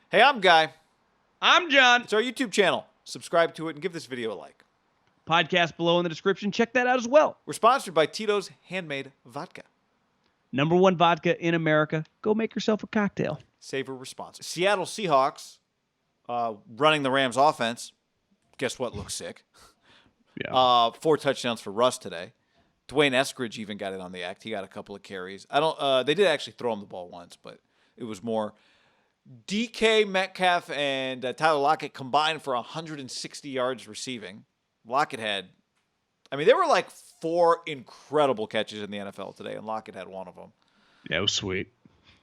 Hey, I'm Guy. I'm John. It's our YouTube channel. Subscribe to it and give this video a like. Podcast below in the description. Check that out as well. We're sponsored by Tito's Handmade Vodka. #1 vodka in America. Go make yourself a cocktail. Savor responsibly. Seattle Seahawks running the Rams offense. Guess what? Looks sick. Yeah. 4 touchdowns for Russ today. Dwayne Eskridge even got in on the act. He got a couple of carries. They did actually throw him the ball once, but it was more. DK Metcalf and Tyler Lockett combined for 160 yards receiving. Lockett had, there were like 4 incredible catches in the NFL today, and Lockett had one of them. Yeah, it was sweet.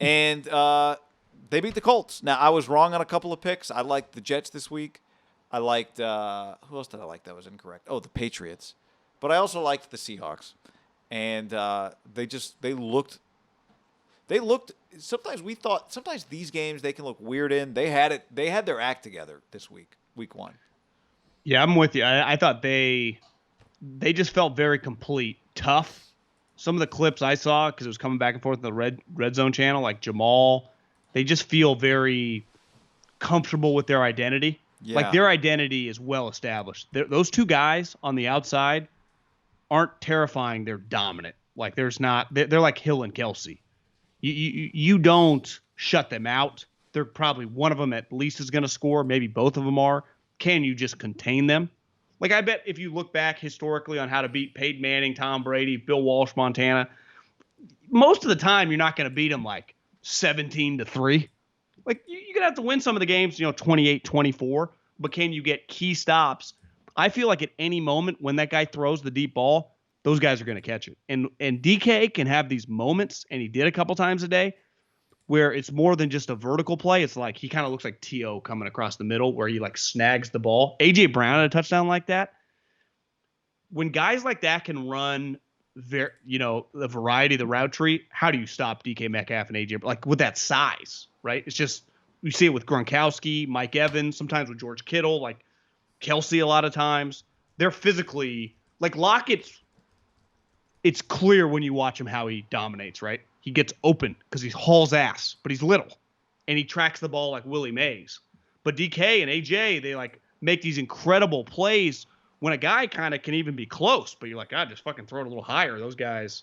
And they beat the Colts. Now, I was wrong on a couple of picks. I liked the Jets this week. I liked, who else did I like that was incorrect? Oh, the Patriots. But I also liked the Seahawks. And they looked, sometimes these games they can look weird in. They had their act together this week 1. Yeah, I'm with you. I thought they just felt very complete, tough. Some of the clips I saw, because it was coming back and forth in the red zone channel, like Jamal, they just feel very comfortable with their identity. Yeah. Like their identity is well established. Those two guys on the outside aren't terrifying. They're dominant. Like they're like Hill and Kelsey. You don't shut them out. They're probably one of them at least is going to score. Maybe both of them are. Can you just contain them? Like I bet if you look back historically on how to beat Peyton Manning, Tom Brady, Bill Walsh, Montana, most of the time you're not going to beat them like 17-3. Like you're going to have to win some of the games, 28-24. But can you get key stops? I feel like at any moment when that guy throws the deep ball, those guys are going to catch it. And DK can have these moments, and he did a couple times a day, where it's more than just a vertical play. It's like he kind of looks like T.O. coming across the middle where he like snags the ball. A.J. Brown had a touchdown like that. When guys like that can run, the variety of the route tree, how do you stop DK Metcalf and A.J. like with that size, right? It's just you see it with Gronkowski, Mike Evans, sometimes with George Kittle, like Kelsey a lot of times. They're physically like Lockett's. It's clear when you watch him how he dominates, right? He gets open because he hauls ass, but he's little. And he tracks the ball like Willie Mays. But DK and AJ, they like make these incredible plays when a guy kind of can even be close. But you're like, God, just fucking throw it a little higher. Those guys,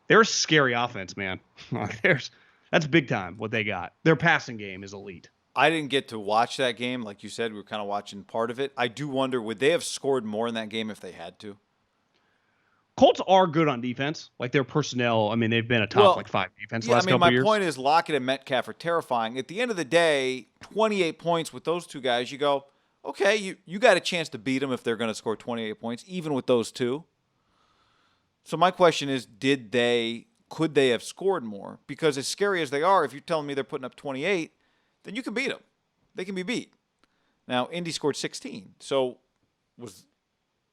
they're a scary offense, man. That's big time what they got. Their passing game is elite. I didn't get to watch that game. Like you said, we were kind of watching part of it. I do wonder, would they have scored more in that game if they had to? Colts are good on defense. Like their personnel, they've been a top 5 defense last couple years. My point is Lockett and Metcalf are terrifying. At the end of the day, 28 points with those two guys, you go, okay, you got a chance to beat them if they're going to score 28 points, even with those two. So my question is, could they have scored more? Because as scary as they are, if you're telling me they're putting up 28, then you can beat them. They can be beat. Now, Indy scored 16. So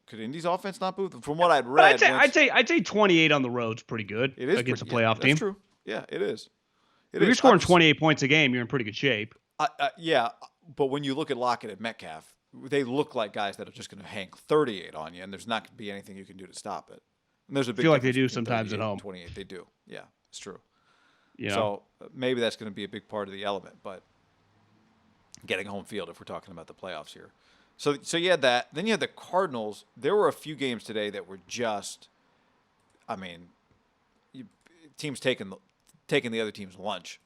could Indy's offense not move? From what I'd read, I'd say 28 on the road's pretty good. It is against a playoff team. That's true. Yeah, it is. If you're scoring 28 points a game, you're in pretty good shape. Yeah, but when you look at Lockett and Metcalf, they look like guys that are just going to hang 38 on you, and there's not going to be anything you can do to stop it. And there's a big. I feel like they do sometimes at home. 28, they do. Yeah, it's true. Yeah. So maybe that's going to be a big part of the element, but getting home field if we're talking about the playoffs here. So you had that. Then you had the Cardinals. There were a few games today that were just, teams taking the other team's lunch.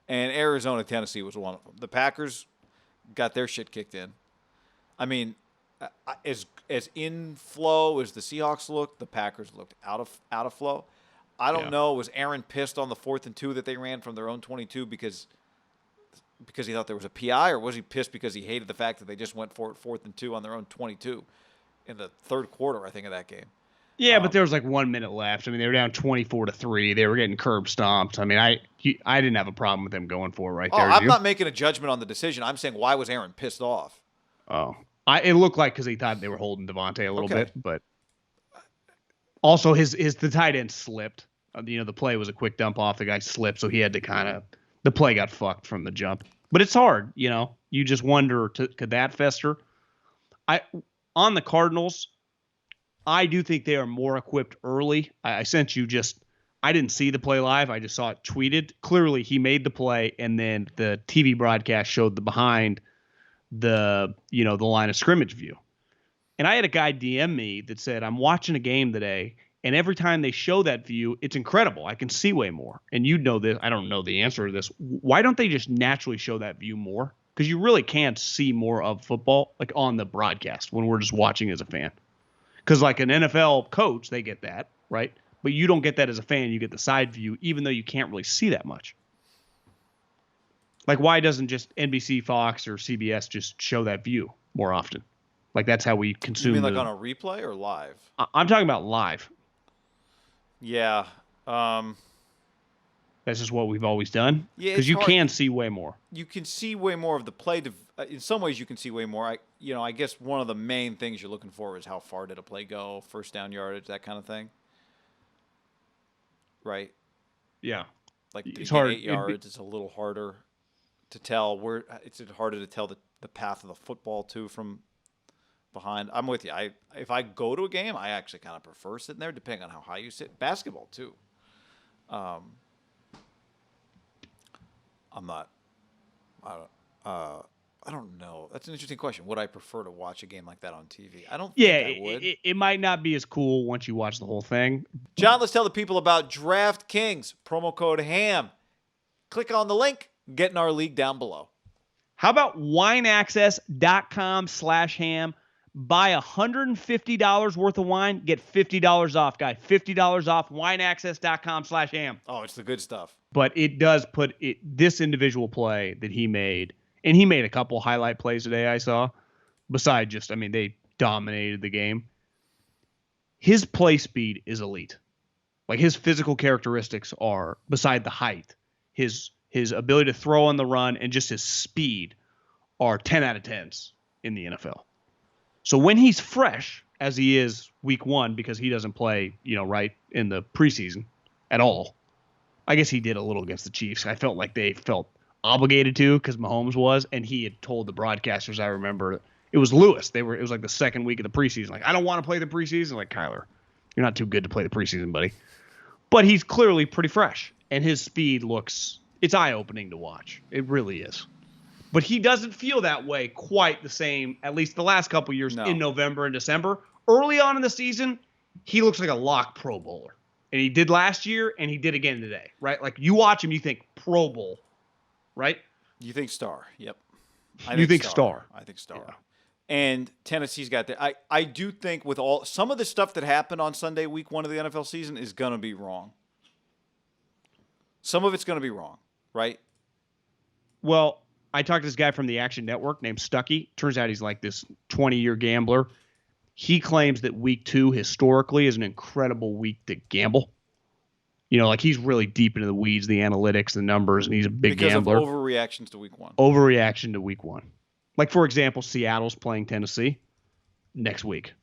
And Arizona, Tennessee was one of them. The Packers got their shit kicked in. As in flow as the Seahawks looked, the Packers looked out of flow. I don't know. Was Aaron pissed on the 4th and 2 that they ran from their own 22 because he thought there was a PI, or was he pissed because he hated the fact that they just went for it 4th and 2 on their own 22 in the third quarter, I think, of that game? Yeah, but there was like 1 minute left. They were down 24-3. They were getting curb stomped. I didn't have a problem with them going for it right there. I'm not making a judgment on the decision. I'm saying, why was Aaron pissed off? Oh, it looked like because he thought they were holding Devontae a little bit, but also the tight end slipped. The play was a quick dump off. The guy slipped, so he had to the play got fucked from the jump. But it's hard, You just wonder, could that fester? On the Cardinals, I do think they are more equipped early. I sent you just I didn't see the play live. I just saw it tweeted. Clearly, he made the play, and then the TV broadcast showed the behind the line of scrimmage view. And I had a guy DM me that said, I'm watching a game today, and every time they show that view, it's incredible. I can see way more. And you know this. I don't know the answer to this. Why don't they just naturally show that view more? Because you really can't see more of football like on the broadcast when we're just watching as a fan. Because like an NFL coach, they get that, right? But you don't get that as a fan. You get the side view, even though you can't really see that much. Like, why doesn't just NBC, Fox, or CBS just show that view more often? Like, that's how we consume. You mean like on a replay or live? I'm talking about live. Yeah. That's just what we've always done. Yeah, because you can see way more. You can see way more of the play. In some ways, you can see way more. I guess one of the main things you're looking for is how far did a play go, first down yardage, that kind of thing. Right? Yeah. Like it's hard. 8 yards, it's a little harder to tell where. It's harder to tell the path of the football too from behind. I'm with you. If I go to a game, I actually kind of prefer sitting there, depending on how high you sit. Basketball too. I'm not. I don't know. That's an interesting question. Would I prefer to watch a game like that on TV? I don't think I would. It might not be as cool once you watch the whole thing. John, let's tell the people about DraftKings. Promo code HAM. Click on the link. Get in our league down below. How about wineaccess.com/ham? Buy $150 worth of wine, get $50 off, guys. $50 off, wineaccess.com/ham. Oh, it's the good stuff. But it does put this individual play that he made, and he made a couple highlight plays today I saw, besides just, they dominated the game. His play speed is elite. Like, his physical characteristics are, beside the height, his ability to throw on the run and just his speed are 10 out of 10s in the NFL. So when he's fresh, as he is week 1, because he doesn't play, right in the preseason at all. I guess he did a little against the Chiefs. I felt like they felt obligated to because Mahomes was, and he had told the broadcasters, I remember, it was Lewis. It was like the second week of the preseason. Like, I don't want to play the preseason. Like, Kyler, you're not too good to play the preseason, buddy. But he's clearly pretty fresh, and his speed it's eye-opening to watch. It really is. But he doesn't feel that way quite the same, at least the last couple years in November and December. Early on in the season, he looks like a lock Pro Bowler. And he did last year, and he did again today, right? Like, you watch him, you think Pro Bowl, right? You think star, yep. You think star. I think star. Yeah. And Tennessee's got that. I do think with some of the stuff that happened on Sunday, week 1 of the NFL season, is going to be wrong. Some of it's going to be wrong, right? Well, I talked to this guy from the Action Network named Stuckey. Turns out he's like this 20-year gambler. He claims that week 2 historically is an incredible week to gamble. Like, he's really deep into the weeds, the analytics, the numbers, and he's a big gambler. Because of overreactions to week 1. Overreaction to week 1. Like, for example, Seattle's playing Tennessee next week.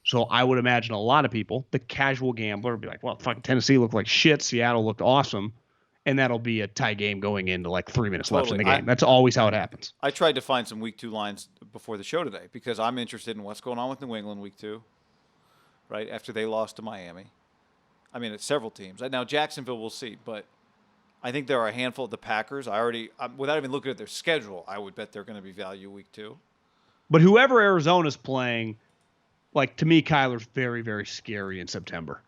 So I would imagine a lot of people, the casual gambler, would be like, well, fucking Tennessee looked like shit. Seattle looked awesome. And that'll be a tie game going into like 3 minutes left in the game. That's always how it happens. I tried to find some week 2 lines before the show today because I'm interested in what's going on with New England week 2, right, after they lost to Miami. It's several teams. Now, Jacksonville, we'll see, but I think there are a handful of the Packers. Without even looking at their schedule, I would bet they're going to be value week 2. But whoever Arizona's playing, like, to me, Kyler's very, very scary in September.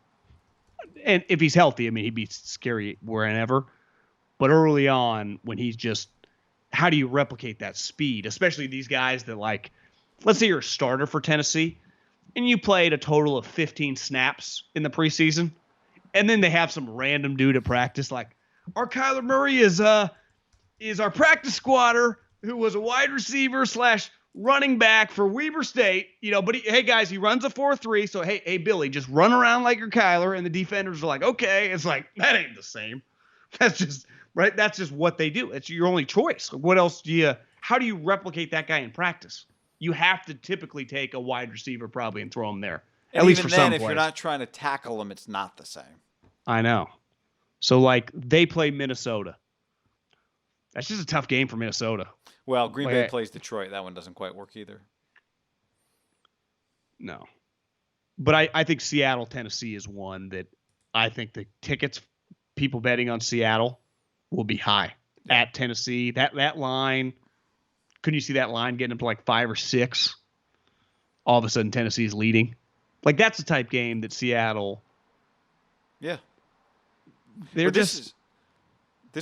And if he's healthy, he'd be scary wherever. But early on, when he's just, how do you replicate that speed? Especially these guys that, like, let's say you're a starter for Tennessee, and you played a total of 15 snaps in the preseason, and then they have some random dude at practice, like, our Kyler Murray is our practice squatter who was a wide receiver / running back for Weber State, but hey guys, he runs a 4-3. So, hey, Billy, just run around like your Kyler. And the defenders are like, okay. It's like, that ain't the same. That's just right. That's just what they do. It's your only choice. What else how do you replicate that guy in practice? You have to typically take a wide receiver probably and throw him there. At least for some if plays. You're not trying to tackle him, it's not the same. I know. So, like, they play Minnesota. That's just a tough game for Minnesota. Well, Green Bay plays Detroit. That one doesn't quite work either. No. But I think Seattle, Tennessee is one that I think the tickets, people betting on Seattle, will be high. Yeah. At Tennessee. That line, couldn't you see that line getting up to like 5 or 6? All of a sudden, Tennessee's leading. Like, that's the type game that Seattle. Yeah. They're this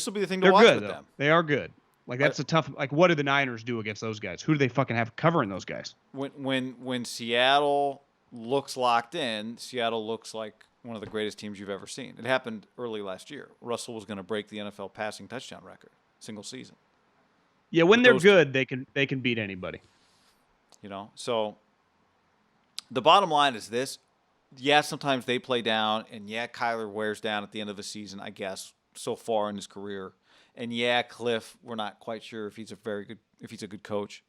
will be the thing to they're watch good, with though. them. They are good. Like, that's a tough. Like, what do the Niners do against those guys? Who do they fucking have covering those guys? When Seattle looks locked in, Seattle looks like one of the greatest teams you've ever seen. It happened early last year. Russell was going to break the NFL passing touchdown record, single season. Yeah, when With they're those good, they can beat anybody. So the bottom line is this. Yeah, sometimes they play down, and yeah, Kyler wears down at the end of the season, I guess, so far in his career. And yeah, Cliff, we're not quite sure if he's a good coach.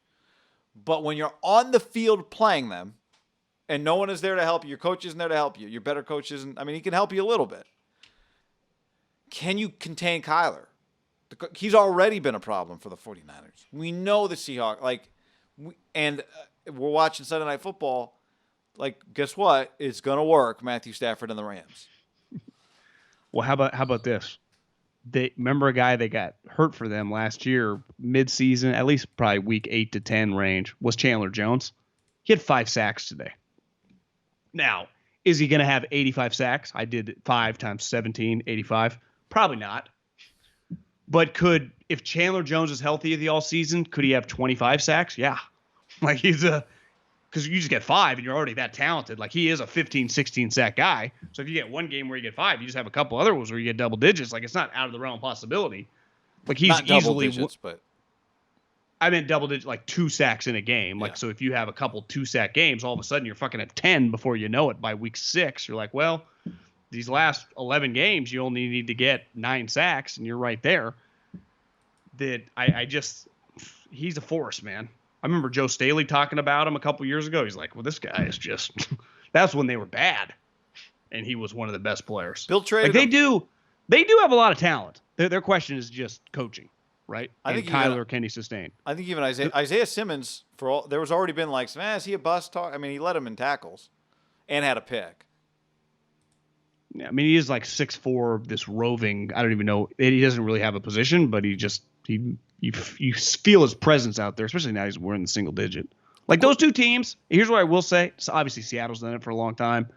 But when you're on the field playing them, and no one is there to help you, your coach isn't there to help you, your better coach isn't, he can help you a little bit. Can you contain Kyler? He's already been a problem for the 49ers. We know the Seahawks, we're watching Sunday Night Football. Guess what? It's going to work, Matthew Stafford and the Rams. Well, how about this? They remember a guy that got hurt for them last year, mid-season, at least probably week 8 to 10 range, was Chandler Jones. He had 5 sacks today. Now, is he going to have 85 sacks? I did 5 times 17, 85. Probably not. But if Chandler Jones is healthy the all season, could he have 25 sacks? Yeah. Because you just get 5 and you're already that talented. Like, he is a 15, 16 sack guy. So if you get one game where you get 5, you just have a couple other ones where you get double digits. Like, it's not out of the realm of possibility. Like, he's not double easily digits, but I meant double digit, like 2 sacks in a game. Like, so if you have a couple 2-sack games, all of a sudden you're fucking at 10 before you know it. By week 6, you're like, well, these last 11 games, you only need to get 9 sacks, and you're right there. He's a force, man. I remember Joe Staley talking about him a couple years ago. He's like, well, this guy is just – that's when they were bad, and he was one of the best players. Bill traded they do have a lot of talent. Their question is just coaching, right? I think Kyler, can he sustain? I think even Isaiah Simmons, there was already been like, is he a bust? He led him in tackles and had a pick. Yeah, he is like 6'4", this roving – I don't even know – he doesn't really have a position, but he just – you feel his presence out there, especially now we're in the single digit. Like, those two teams, here's what I will say. So obviously, Seattle's done it for a long time,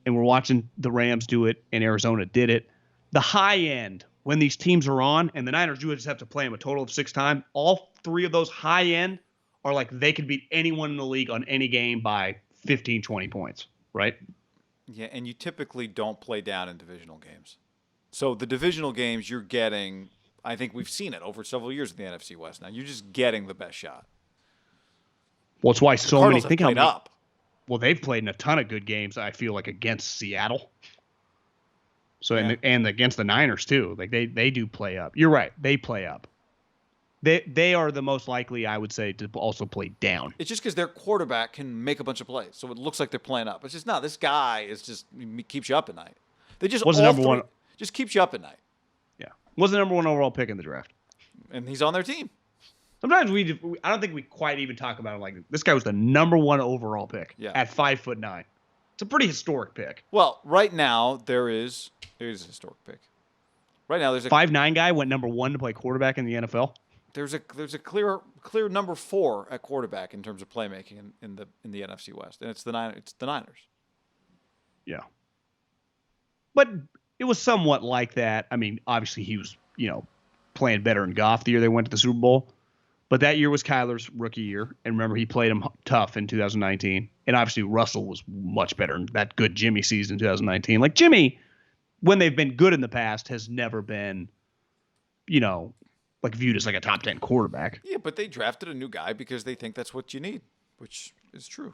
and we're watching the Rams do it, and Arizona did it. The high end, when these teams are on, and the Niners do just have to play them a total of 6 times, all 3 of those high end are like they could beat anyone in the league on any game by 15, 20 points, right? Yeah, and you typically don't play down in divisional games. So the divisional games you're getting – I think we've seen it over several years in the NFC West. Now you're just getting the best shot. Well, it's why so many think how many up. Well, they've played in a ton of good games. I feel like against Seattle. So and against the Niners too. Like they do play up. You're right. They play up. They are the most likely, I would say, to also play down. It's just because their quarterback can make a bunch of plays, so it looks like they're playing up. It's just this guy is just keeps you up at night. They just just keeps you up at night. Was the number 1 overall pick in the draft. And he's on their team. Sometimes I don't think we quite even talk about him like this guy was the number 1 overall pick at 5'9". It's a pretty historic pick. Well, right now there is a historic pick. Right now there's a 5'9" guy went number 1 to play quarterback in the NFL. There's a clear number 4 at quarterback in terms of playmaking in the NFC West, and it's the Niners. Yeah. But it was somewhat like that. Obviously he was, playing better in Goff the year they went to the Super Bowl. But that year was Kyler's rookie year. And remember, he played him tough in 2019. And obviously Russell was much better in that good Jimmy season in 2019. Like, Jimmy, when they've been good in the past, has never been, viewed as like a top 10 quarterback. Yeah, but they drafted a new guy because they think that's what you need, which is true.